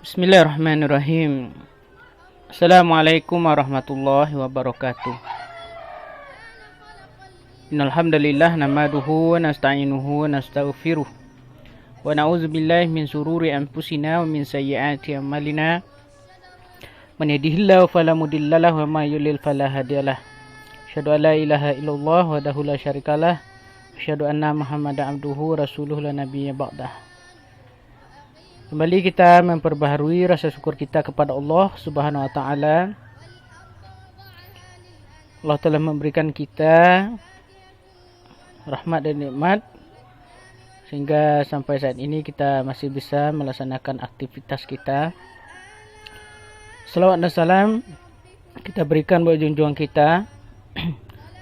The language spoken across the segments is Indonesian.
Bismillahirrahmanirrahim. Assalamualaikum warahmatullahi wabarakatuh. Innal hamdalillah nahmaduhu wa nasta'inuhu wa nastaghfiruh wa na'udzu billahi min shururi anfusina wa min sayyiati a'malina. Man yahdihillahu fala mudhillalah wa may yudlil fala hadiyalah. Asyhadu an la ilaha illallah wahdahu la syarikalah. Asyhadu anna Muhammadan abduhu rasuluhu la nabiyya ba'dah. Kembali kita memperbaharui rasa syukur kita kepada Allah Subhanahu wa taala. Allah telah memberikan kita rahmat dan nikmat sehingga sampai saat ini kita masih bisa melaksanakan aktivitas kita. Salawat dan salam kita berikan buat junjungan kita,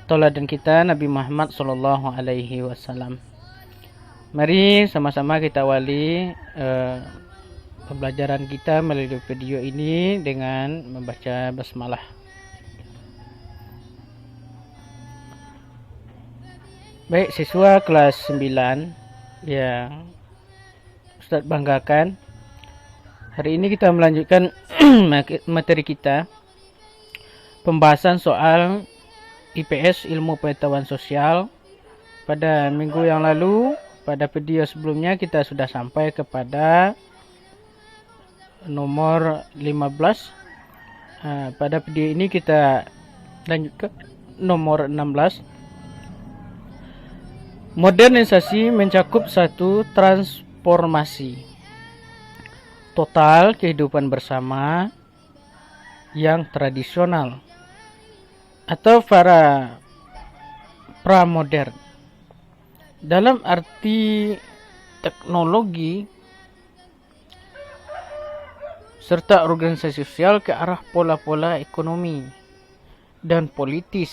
tauladan kita Nabi Muhammad sallallahu alaihi wasallam. Mari sama-sama kita awali pembelajaran kita melalui video ini dengan membaca basmalah. Baik, siswa kelas 9 yang Ustaz banggakan, hari ini kita melanjutkan materi kita, pembahasan soal IPS, ilmu pengetahuan sosial. Pada minggu yang lalu, pada video sebelumnya kita sudah sampai kepada nomor 15. Pada video ini kita lanjut ke nomor 16. Modernisasi mencakup satu transformasi total kehidupan bersama yang tradisional atau para pramodern. Dalam arti teknologi serta organisasi sosial ke arah pola-pola ekonomi dan politis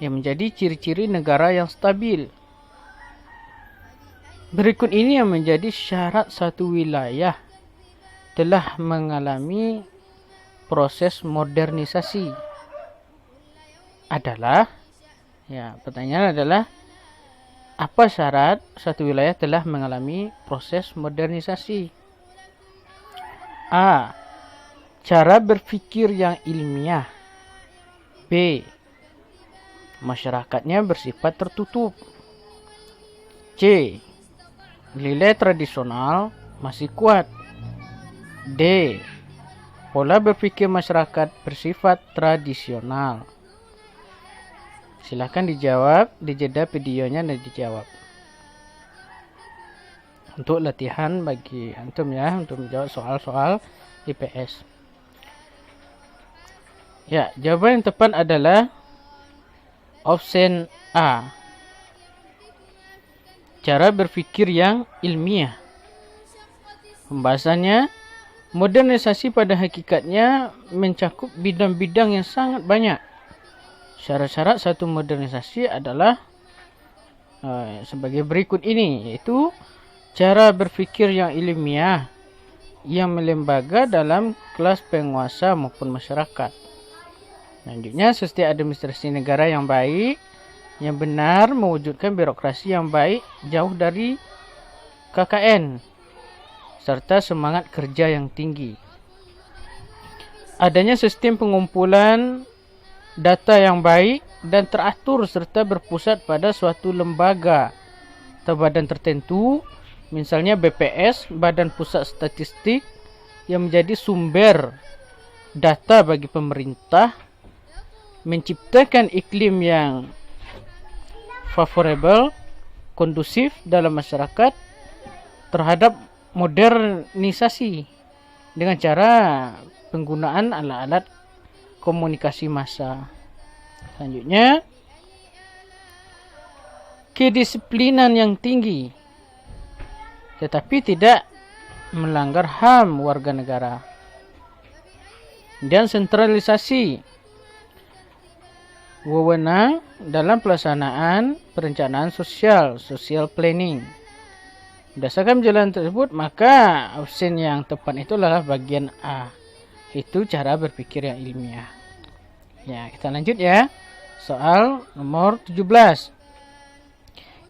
yang menjadi ciri-ciri negara yang stabil. Berikut ini yang menjadi syarat satu wilayah telah mengalami proses modernisasi adalah, pertanyaan adalah, apa syarat satu wilayah telah mengalami proses modernisasi? A. Cara berpikir yang ilmiah. B. Masyarakatnya bersifat tertutup. C. Nilai tradisional masih kuat. D. Pola berpikir masyarakat bersifat tradisional. Silahkan dijawab di jeda videonya dan dijawab. Untuk latihan bagi antum ya, untuk menjawab soal-soal IPS. Ya, jawaban yang tepat adalah option A. Cara berpikir yang ilmiah. Pembahasannya, modernisasi pada hakikatnya mencakup bidang-bidang yang sangat banyak. Syarat-syarat satu modernisasi adalah sebagai berikut ini, yaitu cara berpikir yang ilmiah yang melembaga dalam kelas penguasa maupun masyarakat. Selanjutnya, sistem administrasi negara yang baik, yang benar, mewujudkan birokrasi yang baik, jauh dari KKN, serta semangat kerja yang tinggi. Adanya sistem pengumpulan data yang baik dan teratur serta berpusat pada suatu lembaga atau badan tertentu, misalnya BPS, Badan Pusat Statistik, yang menjadi sumber data bagi pemerintah, menciptakan iklim yang favorable, kondusif dalam masyarakat terhadap modernisasi dengan cara penggunaan alat-alat komunikasi massa. Selanjutnya, kedisiplinan yang tinggi tetapi tidak melanggar HAM warga negara, dan sentralisasi wewenang dalam pelaksanaan perencanaan sosial, social planning. Berdasarkan jalan tersebut, maka opsi yang tepat itu adalah bagian A. Itu cara berpikir yang ilmiah. Ya, kita lanjut ya. Soal nomor 17.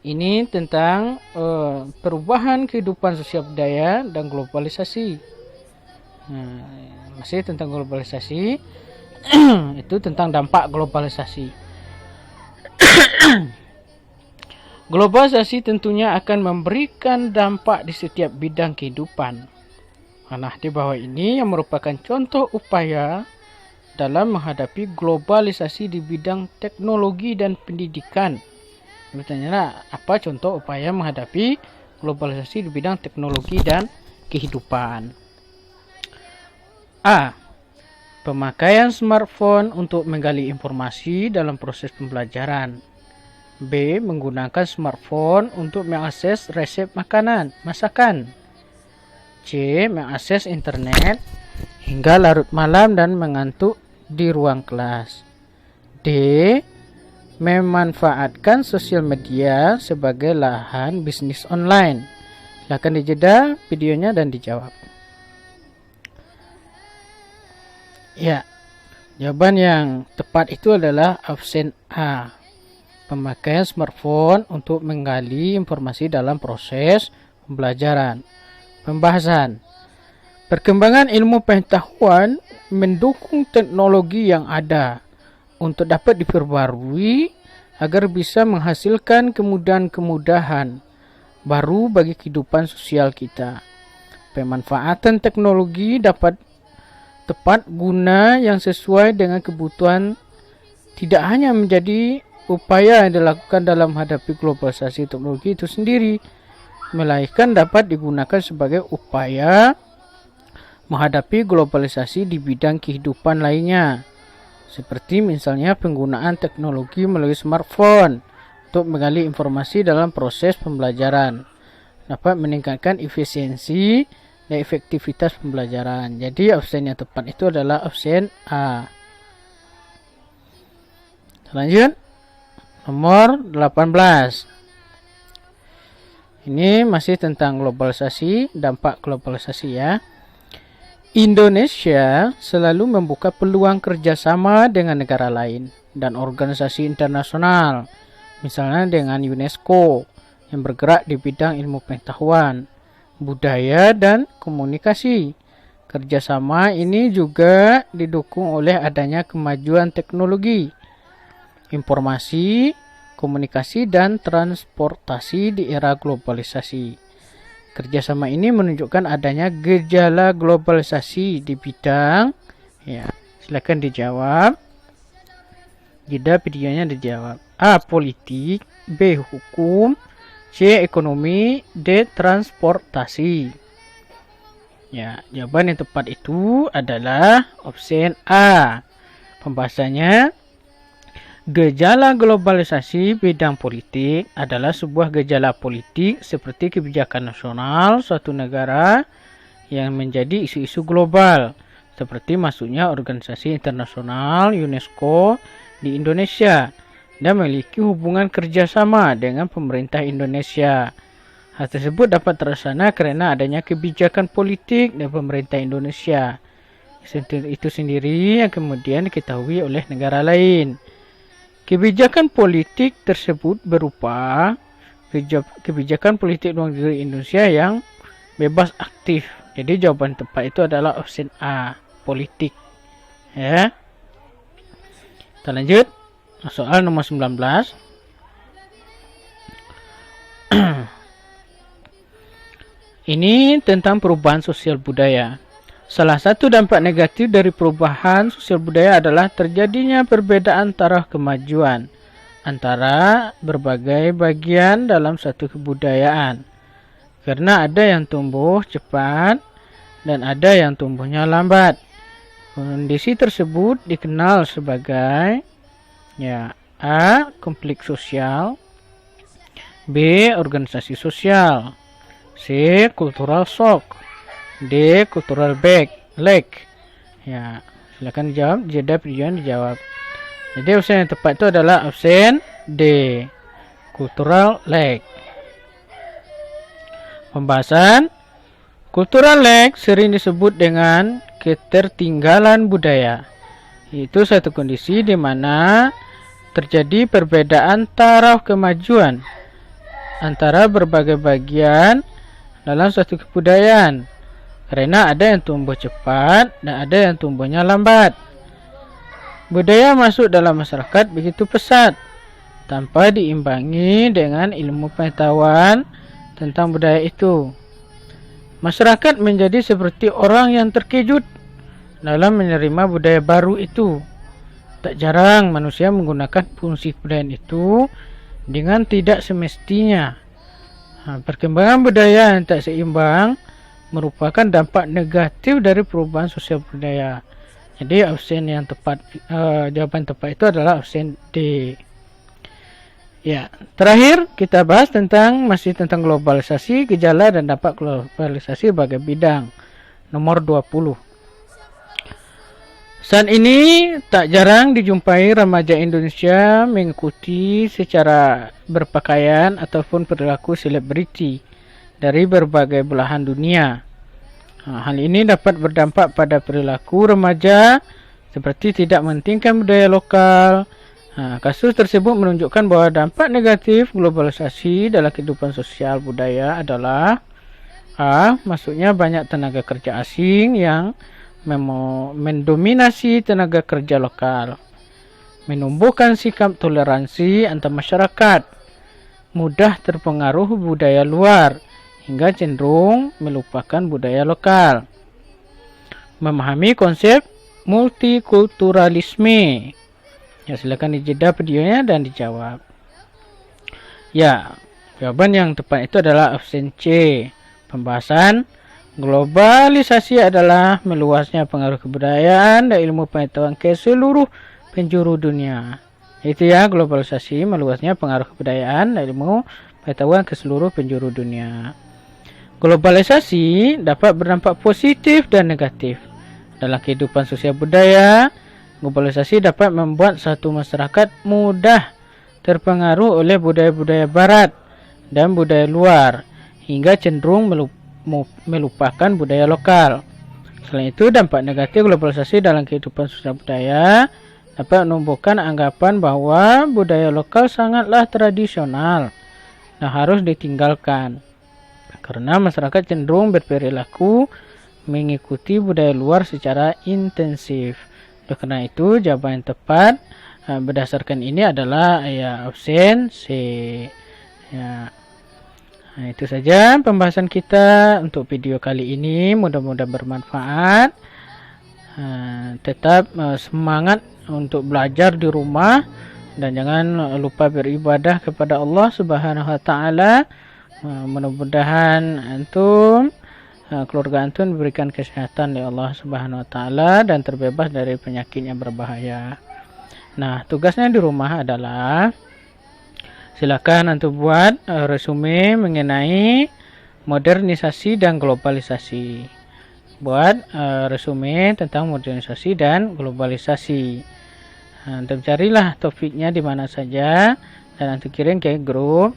Ini tentang perubahan kehidupan sosial budaya dan globalisasi. Masih tentang globalisasi. Itu tentang dampak globalisasi. Globalisasi tentunya akan memberikan dampak di setiap bidang kehidupan. Nah, di bawah ini yang merupakan contoh upaya dalam menghadapi globalisasi di bidang teknologi dan pendidikan. Bertanya, apa contoh upaya menghadapi globalisasi di bidang teknologi dan kehidupan? A. Pemakaian smartphone untuk menggali informasi dalam proses pembelajaran. B. Menggunakan smartphone untuk mengakses resep masakan. C. Mengakses internet hingga larut malam dan mengantuk di ruang kelas. D. Memanfaatkan sosial media sebagai lahan bisnis online. Silakan dijeda videonya dan dijawab. Ya, jawaban yang tepat itu adalah option A. Pemakaian smartphone untuk menggali informasi dalam proses pembelajaran. Pembahasan. Perkembangan ilmu pengetahuan mendukung teknologi yang ada untuk dapat diperbarui agar bisa menghasilkan kemudahan-kemudahan baru bagi kehidupan sosial kita. Pemanfaatan teknologi dapat tepat guna yang sesuai dengan kebutuhan tidak hanya menjadi upaya yang dilakukan dalam menghadapi globalisasi teknologi itu sendiri, melainkan dapat digunakan sebagai upaya menghadapi globalisasi di bidang kehidupan lainnya, seperti misalnya penggunaan teknologi melalui smartphone untuk menggali informasi dalam proses pembelajaran, dapat meningkatkan efisiensi dan efektivitas pembelajaran. Jadi opsi yang tepat itu adalah opsi A. Lanjut, nomor 18. Ini masih tentang globalisasi, dampak globalisasi ya. Indonesia selalu membuka peluang kerjasama dengan negara lain dan organisasi internasional, misalnya dengan UNESCO yang bergerak di bidang ilmu pengetahuan, budaya, dan komunikasi. Kerjasama ini juga didukung oleh adanya kemajuan teknologi, informasi, komunikasi, dan transportasi di era globalisasi. Kerjasama ini menunjukkan adanya gejala globalisasi di bidang, ya, silakan dijawab. Jeda videonya dijawab. A. Politik, B. Hukum, C. Ekonomi, D. Transportasi. Ya, jawaban yang tepat itu adalah opsi A. Pembahasannya, gejala globalisasi bidang politik adalah sebuah gejala politik seperti kebijakan nasional suatu negara yang menjadi isu-isu global, seperti masuknya organisasi internasional UNESCO di Indonesia dan memiliki hubungan kerjasama dengan pemerintah Indonesia. Hal tersebut dapat terlaksana kerana adanya kebijakan politik dari pemerintah Indonesia. Itu sendiri yang kemudian diketahui oleh negara lain. Kebijakan politik tersebut berupa kebijakan politik luar negeri Indonesia yang bebas aktif. Jadi jawaban tepat itu adalah opsi A, politik. Ya. Kita lanjut. Soal nomor 19. Ini tentang perubahan sosial budaya. Salah satu dampak negatif dari perubahan sosial budaya adalah terjadinya perbedaan taraf kemajuan antara berbagai bagian dalam satu kebudayaan. Karena ada yang tumbuh cepat dan ada yang tumbuhnya lambat. Kondisi tersebut dikenal sebagai A. Konflik sosial, B. Organisasi sosial, C. Cultural shock, D. Cultural lag. Ya, silakan dijawab. Jeda perjalanan dijawab. Jadi opsi yang tepat itu adalah opsi D. Cultural lag. Pembahasan. Cultural lag sering disebut dengan ketertinggalan budaya. Itu satu kondisi di mana terjadi perbedaan taraf kemajuan antara berbagai bagian dalam suatu kebudayaan Karena ada yang tumbuh cepat dan ada yang tumbuhnya lambat. Budaya masuk dalam masyarakat begitu pesat tanpa diimbangi dengan ilmu pengetahuan tentang budaya itu. Masyarakat menjadi seperti orang yang terkejut dalam menerima budaya baru itu. Tak jarang manusia menggunakan fungsi kebudayaan itu dengan tidak semestinya. Perkembangan budaya yang tak seimbang merupakan dampak negatif dari perubahan sosial budaya. Jadi option yang tepat, jawapan tepat itu adalah option D. Ya, terakhir kita bahas masih tentang globalisasi, gejala dan dampak globalisasi sebagai bidang. Nomor 20. Saat ini tak jarang dijumpai remaja Indonesia mengikuti secara berpakaian ataupun perilaku selebriti dari berbagai belahan dunia. Hal ini dapat berdampak pada perilaku remaja seperti tidak mementingkan budaya lokal. Kasus tersebut menunjukkan bahwa dampak negatif globalisasi dalam kehidupan sosial budaya adalah maksudnya banyak tenaga kerja asing yang mendominasi tenaga kerja lokal, menumbuhkan sikap toleransi antar masyarakat, mudah terpengaruh budaya luar hingga cenderung melupakan budaya lokal, memahami konsep multikulturalisme. Ya, silakan dijeda videonya dan dijawab. Ya, jawaban yang tepat itu adalah option C. Pembahasan globalisasi adalah meluasnya pengaruh kebudayaan dan ilmu pengetahuan ke seluruh penjuru dunia. Itu ya, globalisasi meluasnya pengaruh kebudayaan dan ilmu pengetahuan ke seluruh penjuru dunia. Globalisasi dapat berdampak positif dan negatif dalam kehidupan sosial budaya. Globalisasi dapat membuat satu masyarakat mudah terpengaruh oleh budaya-budaya barat dan budaya luar hingga cenderung melupakan budaya lokal. Selain itu, dampak negatif globalisasi dalam kehidupan sosial budaya dapat menumbuhkan anggapan bahwa budaya lokal sangatlah tradisional dan harus ditinggalkan, karena masyarakat cenderung berperilaku mengikuti budaya luar secara intensif. Oleh karena itu, jawaban yang tepat berdasarkan ini adalah option C. Ya. Itu saja pembahasan kita untuk video kali ini. Mudah-mudahan bermanfaat. Tetap semangat untuk belajar di rumah dan jangan lupa beribadah kepada Allah Subhanahu wa taala. Mudah-mudahan antum, keluarga antum diberikan kesehatan oleh Allah Subhanahu wa taala dan terbebas dari penyakit yang berbahaya. Nah, tugasnya di rumah adalah silakan antum buat resume mengenai modernisasi dan globalisasi. Buat resume tentang modernisasi dan globalisasi. Antum carilah topiknya di mana saja dan antum kirim ke grup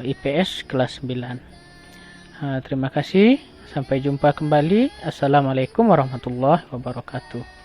IPS kelas 9. Terima kasih. Sampai jumpa kembali. Assalamualaikum warahmatullahi wabarakatuh.